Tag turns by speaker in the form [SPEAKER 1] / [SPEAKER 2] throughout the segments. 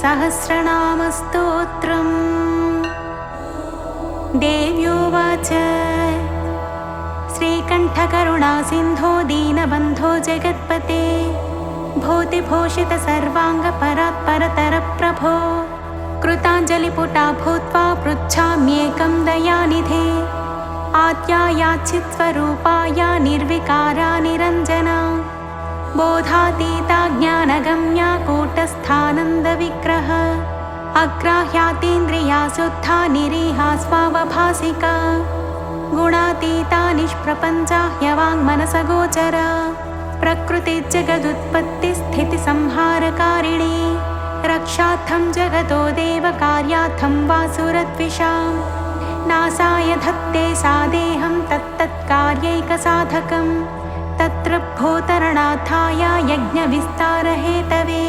[SPEAKER 1] सहस्रनामस्तोत्रम्। देव्योवाच श्रीकण्ठकरुणासिन्धो दीनबन्धो जगत्पते भूतिभूषित सर्वाङ्गपरात्परतरप्रभो कृताञ्जलिपुटा भूत्वा पृच्छाम्येकं दयानिधे आद्यायाचित्स्वरूपाया निर्विकारा निरञ्जना बोधातीता ज्ञानगम्या कूटस्थानन्दविग्रह अग्राह्यातीन्द्रिया शुद्धा निरीहा स्वावभासिका गुणातीता निष्प्रपञ्चा ह्यवाङ्मनसगोचरा प्रकृतिजगदुत्पत्तिस्थितिसंहारकारिणी रक्षार्थं जगतो देवकार्यार्थं वासुरद्विषां नासाय धत्ते सा देहं तत्तत्कार्यैकसाधकं तत्र भूतरणार्थाय यज्ञविस्तारहेतवे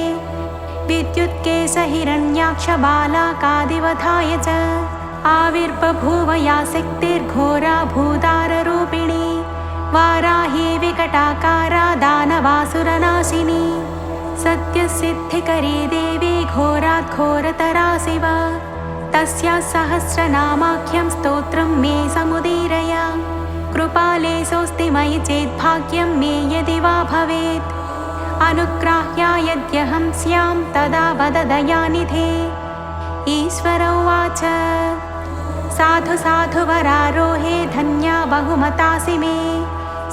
[SPEAKER 1] विद्युत्केशहिरण्याक्षबालाकादिवधाय च आविर्बभूव या शक्तिर्घोरा भूताररूपिणी वाराही विकटाकारा दानवासुरनाशिनी सत्यसिद्धिकरी देवी घोराद्घोरतरा शिवा तस्याः सहस्रनामाख्यं स्तोत्रं मे समुदीरय कृपाले सोऽस्ति मयि चेद्भाग्यं मे यदि वा भवेत् अनुग्राह्या यद्यहं स्यां तदा वद दयानिधे। ईश्वर उवाच साधु साधु वरारोहे धन्या बहुमतासि मे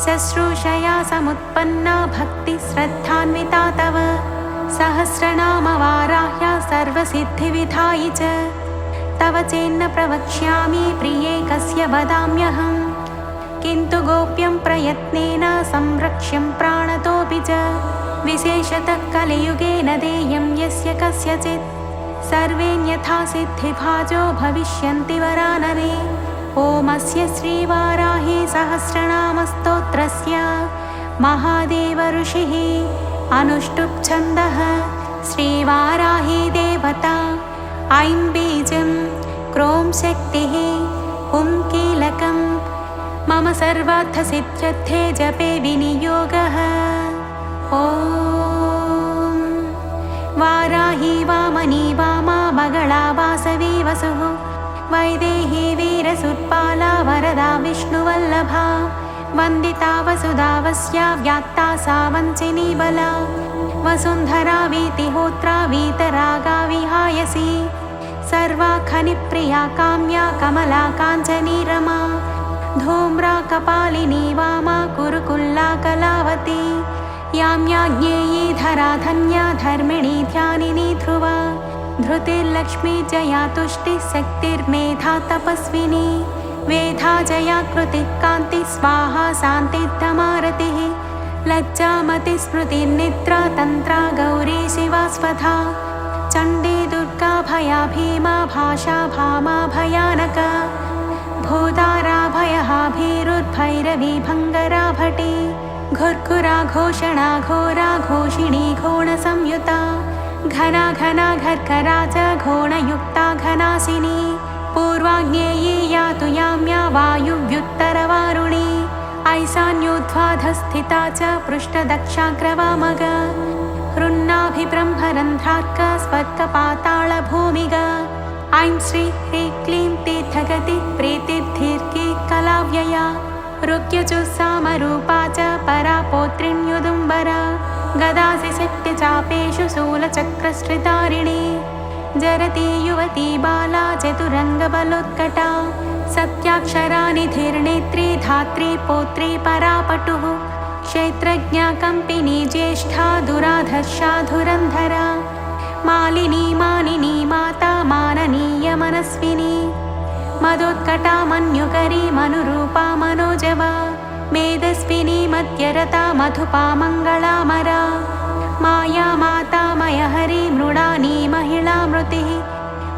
[SPEAKER 1] शुश्रूषया समुत्पन्ना भक्तिश्रद्धान्विता तव सहस्रनामवाराह्या सर्वसिद्धिविधायि च तव चेन्न प्रवक्ष्यामि प्रिये कस्य वदाम्यहं किन्तु गोप्यं प्रयत्नेन संरक्ष्यं प्राणतोऽपि च विशेषतः कलियुगे न देयं यस्य कस्यचित् सर्वेऽन्यथा सिद्धिभाजो भविष्यन्ति वरानने। ओमस्य श्रीवाराही सहस्रनामस्तोत्रस्य महादेव ऋषिः अनुष्टुप् छन्दः श्रीवाराही देवता ऐं बीजं क्रों शक्तिः हुं कीलकं मम सर्वार्थसिद्ध्यर्थे जपे विनियोगः। ॐ वाराही वामनी वामा बगला वासवी वसुः वैदेही वीरसुत्पाला वरदा विष्णुवल्लभा वन्दिता वसुधा वस्या व्यात्ता सावञ्चिनी बला वसुन्धरा वीतिहोत्रा वीतरागा विहायसी सर्वा खनिप्रिया काम्या कमला काञ्चनी रमा धूम्रा कपालिनी वामा कुरुकुल्ला कलावती याम्याज्ञेयी धरा धन्या धर्मिणी ध्यानिनी ध्रुवा धृतिर्लक्ष्मी जया तुष्टिः शक्तिर्मेधा तपस्विनी वेधा जया कृतिः कान्तिः स्वाहा शान्तिर्धमारतिः लज्जामति स्मृतिर्निद्रा तन्त्रा गौरी शिवा स्वधा चण्डी दुर्गा भया भीमा भाषा भामा भयानका भूतारा भयहा भीरुर्भैरवी भङ्गरा भटी घुर्घुरा घोषणा घोरा घोषिणी घोणसंयुता घना घना घर्घरा च घोणयुक्ता घनासिनी पूर्वाग्नेयी यातु याम्या वायुव्युत्तरवारुणी ऐशान्योद्ध्वाधस्थिता च पृष्ठदक्षाग्रवामग हृन्नाभिब्रह्मरन्ध्रार्क स्वर्गपातालभूमिगा ऐं श्री ह्रीं क्लीं तीर्थगति प्रीतिर्दीर्घी कलाव्यया रुक्यजुस्सामरूपा च परा पौत्रिण्युदुम्बरा गदासि शक्तिचापेषु शूलचक्रश्रितारिणी जरती युवती बाला चतुरङ्गबलोत्कटा सत्याक्षरा निधिर्नेत्री धात्री पौत्री परापटुः क्षेत्रज्ञा कम्पिनी ज्येष्ठा दुराधर्षा धुरन्धरा मालिनी मानिनी माता माननीय मनस्विनी मदोत्कटा मन्युकरी मनुरूपा मनोजवा मेदस्विनी मध्यरता मधुपा मङ्गलामरा माया माता मयहरी मृडानी महिला मृतिः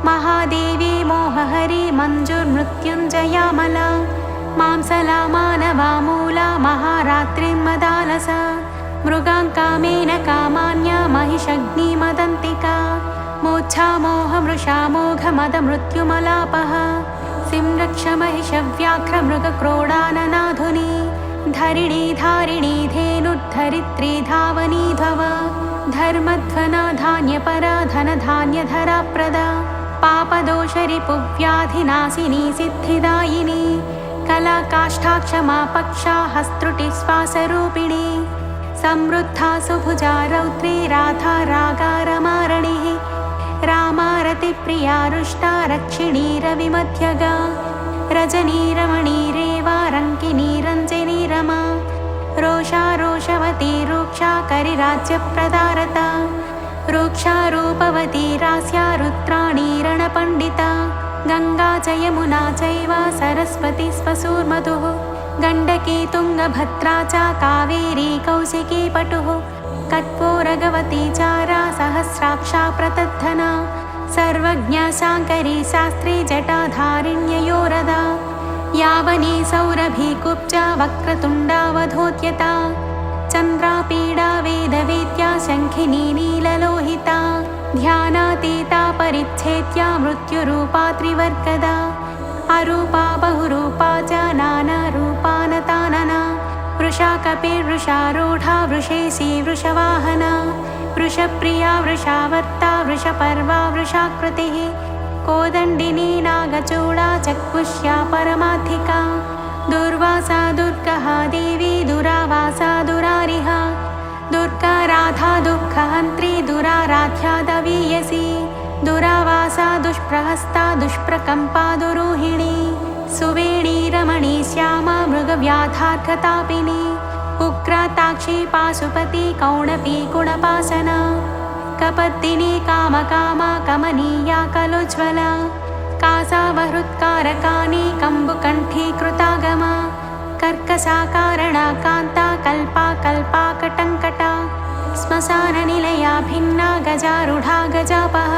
[SPEAKER 1] महादेवी मोहहरी मञ्जुर्मृत्युञ्जयामला मांसला मानवा मूला महारात्रिर्मदालसा मृगाङ्कामेन कामान्या महिषग्निमदन्तिका मोच्छा मोहमृषा मोघमदमृत्युमलापः सिंरक्ष महिषव्याघ्रमृगक्रोडाननाधुनी धरिणी धारिणी धेनुर्धरित्री धावनी धव धर्मध्वना धान्यपरा धनधान्यधरा प्रदा पापदोषरिपुव्याधिनाशिनी सिद्धिदायिनी कला काष्ठाक्षमा पक्षा हस्तृटिश्वासरूपिणी समृद्धा सुभुजा रौद्री राधा रागारमारणिः रामारतिप्रिया रुष्टा रक्षिणी रविमध्यगा रजनी रमणी रेवा रङ्किनी रञ्जिनी रमा रोषा रोषवती रूक्षा करिराज्यप्रदारता रूक्षा रूपवती रास्या रुद्राणी रणपण्डिता गङ्गा च यमुना चैव सरस्वती स्वसूर्मधुः गण्डकी तुङ्गभद्रा च कावेरी कौशिकी पटुः कट्वोरगवती चारा सहस्राक्षा प्रतद्धना सर्वज्ञा शाङ्करी शास्त्री जटाधारिण्ययोरदा यावनी सौरभी कुब्जा वक्रतुण्डावधूत्यता चन्द्रापीडा वेदवेद्या शङ्खिनी नीललोहिता ध्यानातीता परिच्छेद्या मृत्युरूपा त्रिवर्गदा अरूपा बहुरूपा च नानारूपानतानना वृषा कपिर्वृषारूढा वृषेशी वृषवाहना वृषप्रिया वृषावर्ता वृषपर्वा वृषाकृतिः कोदण्डिनी नागचूडा चक्कुष्या परमाधिका दुर्वासा दुर्गहा देवी दुरावासा दुरारिहा दुर्गा राधा दुःखहन्त्री दुराराध्या दवीयसी दुरावासा दुष्प्रहस्ता दुष्प्रकम्पा दुरूहिणी सुवेणी रमणी श्यामा मृगव्याधार्घतापिनी उग्राताक्षी पाशुपती कौणपी गुणपासना कपद्दिनी कामकामा कमनीया कलोज्ज्वला कासावहृत्कारकानी कम्बुकण्ठी कृतागमा कर्कशाकारणा कान्ता कल्पा कल्पा कटङ्कटा श्मशाननिलया भिन्ना गजारूढा गजापः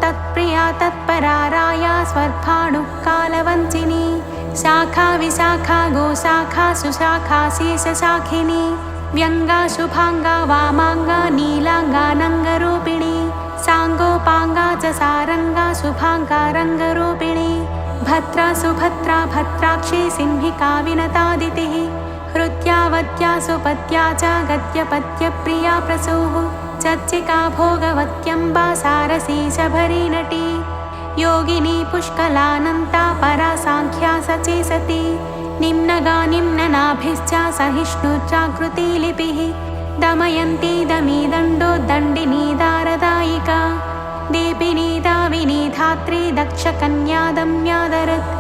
[SPEAKER 1] तत्प्रिया तत्परा राया स्वर्भाणुः कालवञ्चिनी शाखा विशाखा गोशाखा सुशाखा शेषशाखिनी व्यङ्गा शुभाङ्गा वामाङ्गा नीलाङ्गा नङ्गरूपिणी साङ्गोपाङ्गा च सारङ्गा शुभाङ्गा रङ्गरूपिणी भद्रा सुभद्रा भद्राक्षी सिंहिका विनतादितिः हृद्यावद्या सुपद्या च गद्यपद्यप्रिया प्रसूः चर्चिका भोगवत्यम्बा सारसी शबरी नटी योगिनी पुष्कलानन्ता परा साङ्ख्या सचेसती निम्नगा निम्ननाभिश्च सहिष्णुजागृती लिपिः दमयन्ती दमी दण्डो दण्डिनी दारदायिका दीपिनी दाविनी धात्री दक्षकन्या दम्यादरत्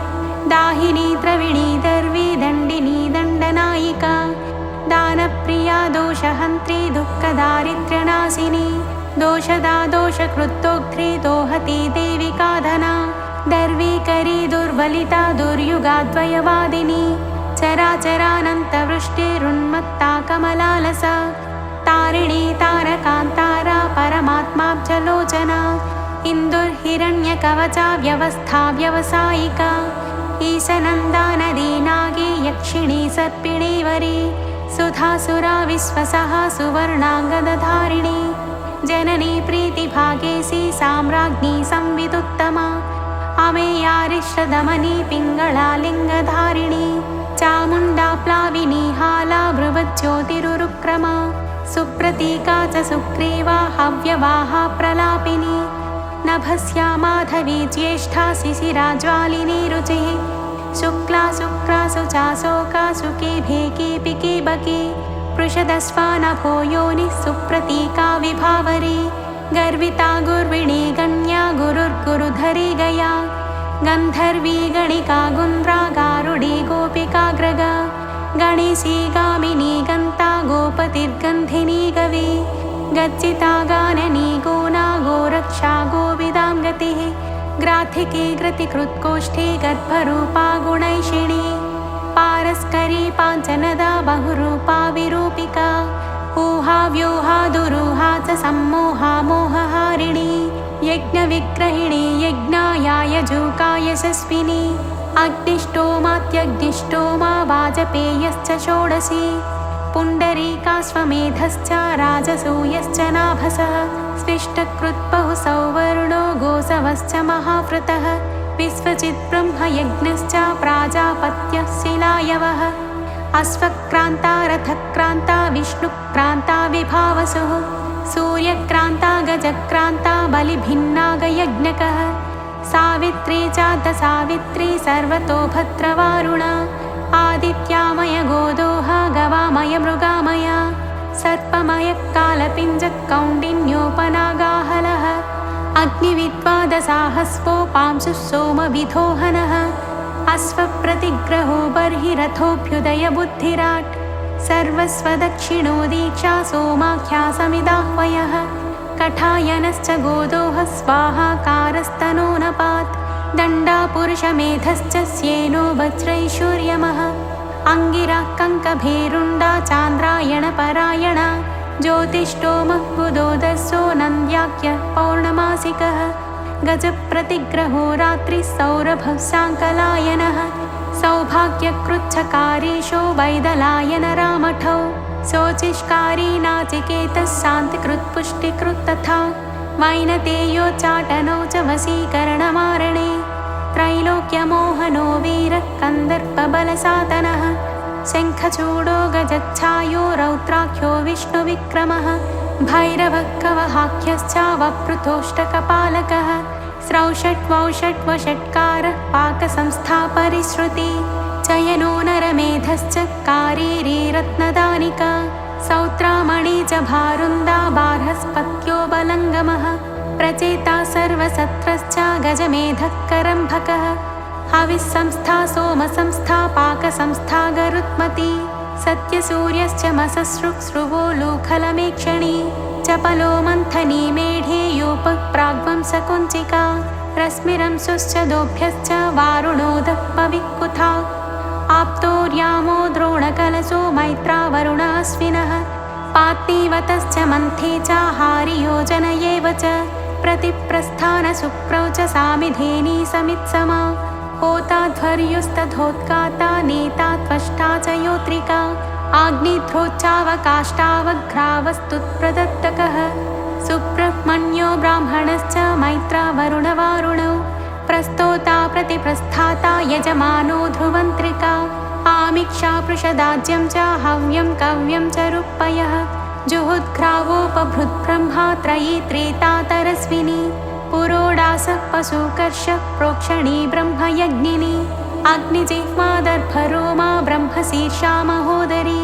[SPEAKER 1] दाहिनी द्रविणी दर्वी दण्डिनी दण्डनायिका दानप्रिया दोषहन्त्री दुःखदारिद्र्यनाशिनी दोषदा दोषकृत्तोग्ध्री दोहती देविकाधना दर्वीकरी दुर्बलिता दुर्युगाद्वयवादिनी चराचरानन्तवृष्टिरुन्मत्ता कमलालसा तारिणी तारकान्तारा परमात्माब्जलोचना इन्दुर्हिरण्यकवचा व्यवस्था व्यवसायिका ईशनन्दा नदी नागी यक्षिणी सर्पिणी वरी सुधासुरा विश्वसः सुवर्णाङ्गदधारिणी जननी प्रीतिभागेशी साम्राज्ञी संविदुत्तमा अमेयारिष्टदमनी पिङ्गळा लिङ्गधारिणी चामुण्डा प्लाविनी हाला बृहज्योतिरुरुक्रमा सुप्रतीका च सुग्रीवा हव्यवाहा प्रलापिनी नभस्या माधवी ज्येष्ठा शिशिरा ज्वालिनी रुचिः शुक्ला शुक्रा शुचाशोका शुकेभे केपिके बके पृषदश्वानभो योनिः सुप्रतीका विभावरी गर्विता गुर्विणी गण्या गुरुर्गुरुधरी गया गन्धर्वी गणिका गुन्द्रा गारुडी गोपिकाग्रगा गणेशी गामिनी गन्ता गोपतिर्गन्धिनी गवी गज्जिता गाननी गोना गोरक्षा गोविदां गतिः ग्राथिकी ग्रतिकृत्कोष्ठी गर्भरूपा गुणैषिणी पारस्करी पाञ्चनदा बहुरूपा विरूपिका ऊहा व्यूहा दुरूहा च सम्मोहा मोहहारिणी यज्ञविग्रहिणी यज्ञाया यजूका यशस्विनी अग्निष्टोमात्यग्निष्टोमा वाजपेयश्च षोडशी पुण्डरीकाश्वमेधश्च राजसूयश्च नाभसः स्विष्टकृत्बहुसौवर्णो गोसवश्च महाव्रतः विश्वचिद्ब्रह्मयज्ञश्च प्राजापत्यः शिलायवः अश्वक्रान्ता रथक्रान्ता विष्णुक्रान्ता विभावसुः सूर्यक्रान्ता गजक्रान्ता बलिभिन्नागयज्ञकः सावित्री चार्धसावित्री सर्वतो भद्रवारुणा आदित्यामय गोदोह गवामय मृगामय सर्पमय कालपिञ्जः कौण्डिन्योपनागाहलः अग्निविद्वादसाहस्वो पांशुः सोमविधोहनः अश्वप्रतिग्रहो बर्हिरथोऽभ्युदयबुद्धिराट् सर्वस्वदक्षिणो दीक्षा सोमाख्यासमिदाह्वयः कठायनश्च गोदोहः स्वाहाकारस्तनोनपात् दण्डापुरुषमेधश्च स्येनो वज्रैश्वर्यमः अङ्गिरा कङ्कभेरुण्डा चान्द्रायणपरायणा ज्योतिष्टोमः गुदोदसो नन्द्याख्यः पौर्णमासिकः गजप्रतिग्रहो रात्रिः सौरभः साङ्कलायनः सौभाग्यकृच्छकारीशो वैदलायनरामठौ शोचिष्कारी नाचिकेतः शान्तिकृत्पुष्टिकृत् तथा वैनतेयोच्चाटनौ च वशीकरणमारणे त्रैलोक्यमोहनो वीरः कन्दर्पबलसातनः शङ्खचूडो गजच्छायो रौद्राख्यो विष्णुविक्रमः भैरवः कवहाख्यश्च वपृथोष्टकपालकः स्रौषट्वौषट्वषट्कारः पाकसंस्था परिश्रुति चयनो नरमेधश्च कारीरी रत्नदानिका सौत्रामणि च भारुन्दा बार्हस्पत्यो बलङ्गमः प्रचेता सर्वसत्रश्च गजमेधः करम्भकः हविस्संस्था सोमसंस्था पाकसंस्था गरुत्मती सत्यसूर्यश्च मससृक्स्रुवो लूखलमेक्षणी चपलो मन्थनी मेढे योपः प्राग्वंसकुञ्चिका रश्मिरंशुश्च दोभ्यश्च वारुणोदः पविक्कुथा आप्तोर्यामो द्रोणकलशो मैत्रावरुणाश्विनः पात्नीवतश्च मन्थे च हारियोजनयेव च प्रतिप्रस्थानशुक्रौ च सामिधेनी समित्समा होताध्वर्युस्तथोत्काता नेता त्वष्टा च योत्रिका आग्निध्रोच्चावकाष्टावघ्रावस्तुत्प्रदत्तकः सुब्रह्मण्यो ब्राह्मणश्च मैत्रावरुणवारुणौ प्रस्तोता प्रतिप्रस्थाता यजमानो ध्रुवन्त्रिका आमिक्षा पृषदाज्यं च हव्यं कव्यं च रुपयः जुहुद्घ्रावोपभृद्ब्रह्मा त्रयी त्रेता तरस्विनी पुरोडासः पशुकर्षः प्रोक्षणी ब्रह्मयज्ञिनी अग्निजिह्वादर्भरोमा ब्रह्मशीर्षा महोदरी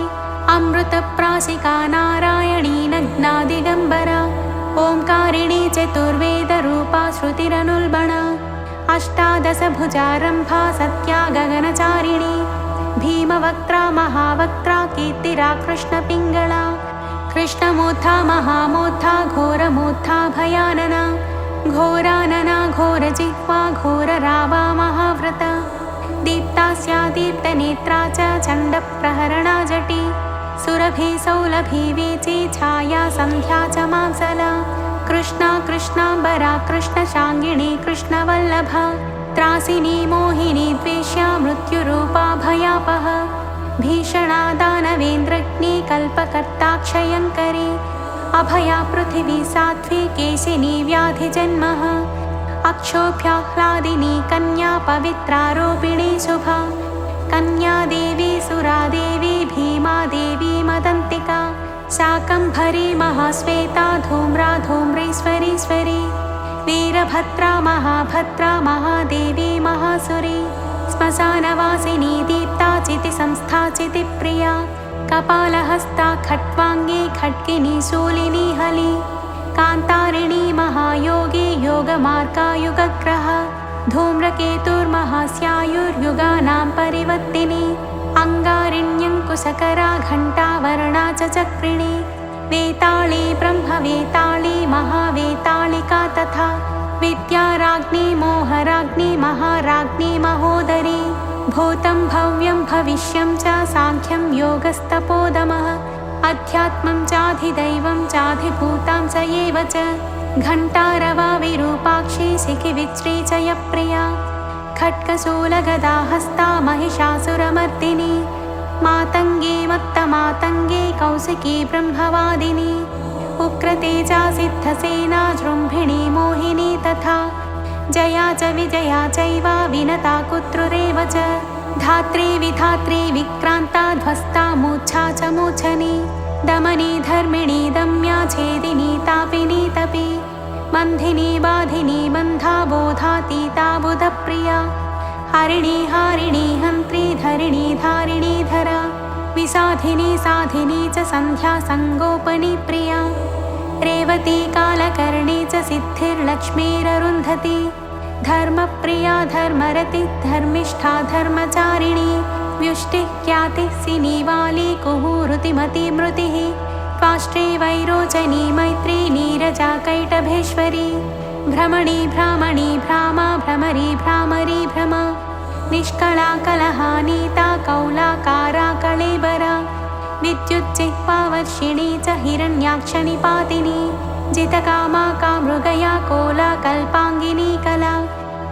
[SPEAKER 1] अमृतप्राशिका नारायणी नग्नादिगम्बरा ओङ्कारिणी चतुर्वेदरूपा श्रुतिरनुल्बणा अष्टादशभुजारम्भा सत्या गगनचारिणी भीमवक्त्रा महावक्त्रा कीर्तिरा कृष्णपिङ्गळा कृष्णमूर्धा महामूर्धा घोरमूर्धा भयानना घोरानना घोरजिह्वा घोररावा महाव्रता दीप्तास्या दीप्तनेत्रा च चण्डप्रहरणा जटी सुरभि सौलभी वीची छाया सन्ध्या च मांसला कृष्णा कृष्णाम्बरा कृष्णशाङ्गिणी कृष्णवल्लभा त्रासिनी मोहिनी द्वेष्या मृत्युरूपा भयापः भीषणा दानवेन्द्रग्नी कल्पकर्ताक्षयङ्करी अभया पृथिवी साध्वी केशिनी व्याधिजन्मः अक्षोभ्याह्लादिनी कन्या पवित्रारोपिणी शुभा कन्या देवी सुरादेवी भीमा देवी मदन्तिका शाकम्भरी महाश्वेता धूम्रा धूम्रेश्वरीश्वरी वीरभद्रा महाभद्रा महादेवी महासुरी श्मशानवासिनी दीप्ता चितिसंस्था चितिप्रिया कपालहस्ता खट्वाङ्गी खड्गिनी शूलिनी हली कान्तारिणी महायोगी योगमार्गायुगग्रह धूम्रकेतुर्महास्यायुर्युगानां परिवर्तिनी अङ्गारिण्यङ्कुशकरा घण्टावर्णा च चक्रिणी वेताळी ब्रह्मवेताळी महावेताళिका तथा विद्याराज्ञी मोहराज्ञी महाराज्ञी महोदरी भूतं भव्यं भविष्यं च साङ्ख्यं योगस्तपोदमः अध्यात्मं चाधिदैवं चाधिभूतां च एव च घण्टारवा विरूपाक्षी शिखिविच्री च यप्रिया खड्गशूलगदाहस्ता महिषासुरमर्दिनी मातङ्गी मत्तमातङ्गी कौशिकी ब्रह्मवादिनी उग्रतेजा सिद्धसेना जृम्भिणी मोहिनी तथा जया च विजया चैव विनता कुत्रुरेव च धात्री विधात्री विक्रान्ता ध्वस्ता मूर्छा च मूर्छनी दमनी धर्मिणी दम्या छेदिनी तापिनी तपी बन्धिनी बाधिनी बन्धा बोधातीता बुधप्रिया हरिणी हारिणी हन्त्री धरिणी धारिणी धरा विसाधिनी साधिनी च सन्ध्या संगोपनी प्रिया रेवती कालकर्णी च सिद्धिर्लक्ष्मीररुन्धती धर्मप्रिया धर्मरति धर्मिष्ठा धर्मचारिणी व्युष्टिः ख्यातिः सिनीवाली कुहूरुतिमती मृतिः त्वाष्ट्री वैरोचनी मैत्री नीरजा कैटभेश्वरी भ्रमणी भ्रामणी भ्रामा भ्रमरी भ्रामरी भ्रमा निष्कला कलहानीता कौलाकारा कळेबरा विद्युज्जिह्वावर्षिणी च हिरण्याक्षनिपातिनी जितकामा कामृगया कोला कल्पाङ्गिनी कला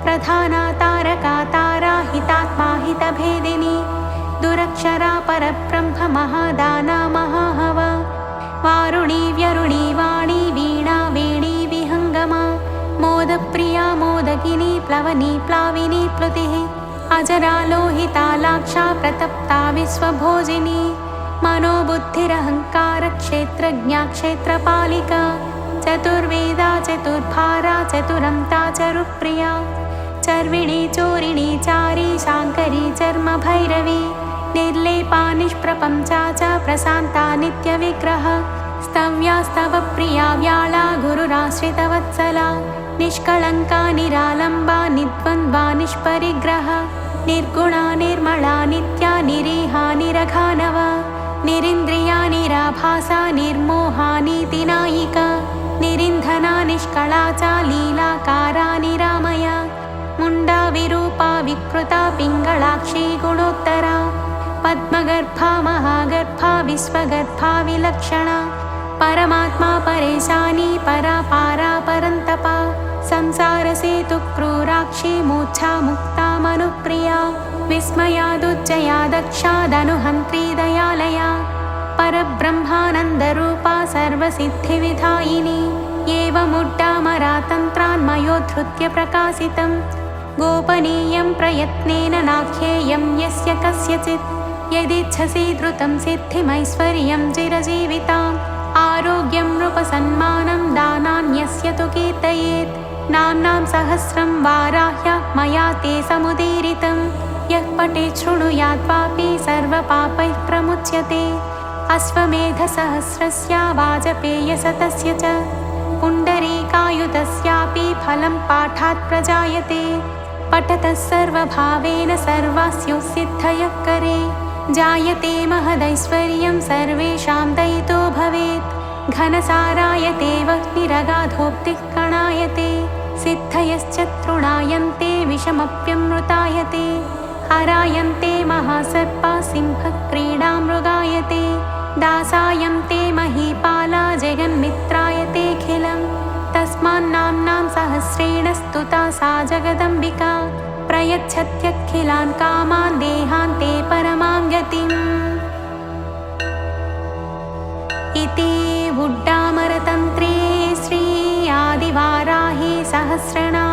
[SPEAKER 1] प्रधाना तारका तारा हितात्मा हितभेदिनी दुरक्षरा परब्रह्म महादाना महाहवा वारुणी व्यरुणी वाणी वीणा वेणी विहङ्गमा मोदप्रिया मोदगिनी प्लवनी प्लाविनी प्लुतिः अजरा लोहिता लाक्षा प्रतप्ता विश्वभोजिनी मनोबुद्धिरहङ्कारक्षेत्रज्ञा क्षेत्रपालिका चतुर्वेदा चतुर्भारा चतुरन्ता चरुप्रिया चर्विणी चोरिणी चारी शाङ्करी चर्मभैरवी निर्लेपा निष्प्रपञ्चा च प्रशान्ता नित्यविग्रह स्तव्या स्तवप्रिया व्याला गुरुराश्रितवत्सला निष्कळङ्का निरालम्बा निद्वन्द्वा निष्परिग्रह निर्गुणा निर्मला नित्या निरीहा निरघानवा निरिन्द्रिया निराभासा निर्मोहा नीतिनायिका निरिन्धना निष्कला च लीलाकारा निरामया मुण्डा विरूपा विकृता पिङ्गळाक्षी गुणोत्तरा पद्मगर्भा महागर्भा विश्वगर्भा विलक्षणा परमात्मा परेशानी परा पारा परन्तपा संसारसेतुक्रूराक्षी मूर्छा मुक्ता मनुप्रिया विस्मयादुज्जया दक्षादनुहन्त्री दयालया परब्रह्मानन्दरूपा सर्वसिद्धिविधायिनी एवमुड्डामरातन्त्रान्मयोद्धृत्य प्रकाशितं गोपनीयं प्रयत्नेन नाख्येयं यस्य कस्यचित् यदिच्छसि द्रुतं सिद्धिमैश्वर्यं चिरजीविताम् आरोग्यं नृपसन्मानं दानान्यस्य तु कीर्तयेत् नाम्नां सहस्रं वाराह्य मया ते समुदीरितं यः पठेत् शृणुयाद्वापि सर्वपापैः प्रमुच्यते अश्वमेधसहस्रस्य वाजपेयशतस्य च पुण्डरीकायुधस्यापि फलं पाठात् प्रजायते पठतः सर्वभावेन सर्वास्युः सिद्धयः करे जायते महदैश्वर्यं सर्वेषां दयितो भवेत् घनसारायते वह्निरगाधोक्तिः कणायते सिद्धयश्च तृणायन्ते विषमप्यमृतायते हरायन्ते महासर्पा सिंहक्रीडा मृगायते दासायन्ते महीपाला जगन्मित्रायतेऽखिलं तस्मान्नाम्नां सहस्रेण स्तुता सा जगदम्बिका प्रयच्छत्यखिलान् कामान् देहान्ते परमां गतिम् इति उड्डामरतन्त्रे श्री आदिवाराही सहस्रनाम